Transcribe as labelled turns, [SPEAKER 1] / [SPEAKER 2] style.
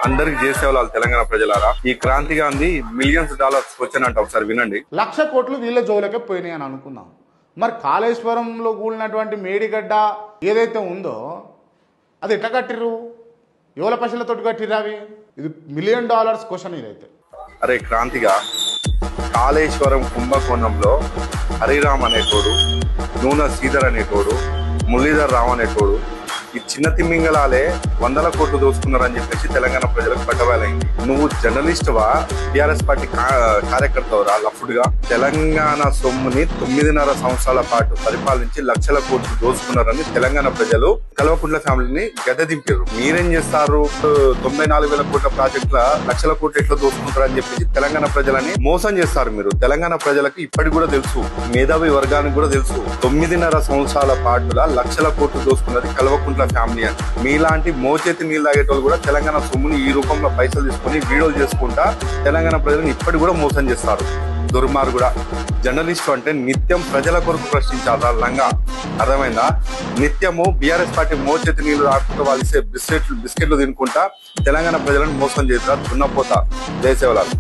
[SPEAKER 1] అందరికి చేసేవాళ్ళు తెలంగాణ ప్రజలారా. ఈ క్రాంతి గాంధీ మిలియన్స్ డాలర్స్ వచ్చానంట, ఒకసారి వినండి.
[SPEAKER 2] 1,00,000 కోట్లు వీళ్ళ జోలకే పోయినాయి అని అనుకుందాం. మరి కాళేశ్వరంలో కూలినటువంటి మేడిగడ్డ ఏదైతే ఉందో అది ఎట్లా కట్టిర్రు? ఎవల పైసలతో కట్టిర్రు అవి? ఇది $1 మిలియన్ క్వశ్చన్. ఇదైతే
[SPEAKER 1] అరే క్రాంతిగా, కాళేశ్వరం కుంభకోణంలో హరిరామ్ అనేటోడు, నూనె శ్రీధర్ అనేటోడు, మురళీధర్ రావు అనేటోడు, ఈ చిన్న తిమ్మింగలాలే 100 కోట్లు దోచుకున్నారని చెప్పేసి తెలంగాణ ప్రజలకు పట్టవాలైంది. నువ్వు జర్నలిస్టువా, టీఆర్ఎస్ పార్టీ కార్యకర్తవరా? లఫ్డ్గా తెలంగాణ సొమ్ముని 9.5 సంవత్సరాల పాటు పరిపాలించి 1,00,000 కోట్లు దోచుకున్నారని తెలంగాణ ప్రజలు కల్వకుంట్ల ఫ్యామిలీని గద్దె దింపారు. మీరేం చేస్తారు? 94,000 కోట్ల ప్రాజెక్టుల 1,00,000 కోట్లు ఎట్లా దోచుకుంటారని చెప్పేసి తెలంగాణ ప్రజలని మోసం చేస్తారు మీరు. తెలంగాణ ప్రజలకు ఇప్పటికి కూడా తెలుసు, మేధావి వర్గానికి కూడా తెలుసు, 9.5 సంవత్సరాల పాటులా 1,00,000 కోట్లు దోచుకున్నది కల్వకుంట్ల ఫ్యామిలీ అని. మీలాంటి మోచేతి నీళ్ళు తాగేటోళ్ళు కూడా తెలంగాణ సొమ్ముని ఈ రూపంలో పైసలు తీసుకొని వీడియోలు చేసుకుంటా తెలంగాణ ప్రజలను ఇప్పటికి కూడా మోసం చేస్తారు. దుర్మార్గుడా. జర్నలిస్టు అంటే నిత్యం ప్రజల కొరకు ప్రశ్నించాలా లంగా, అర్థమైందా? నిత్యము బీఆర్ఎస్ పార్టీ మోచేతి నీళ్లు రాకుండా వాళ్ళు బిస్కెట్లు తినుకుంటా తెలంగాణ ప్రజలను మోసం చేస్తారు. దున్నపోతా. జై సేవలాల్.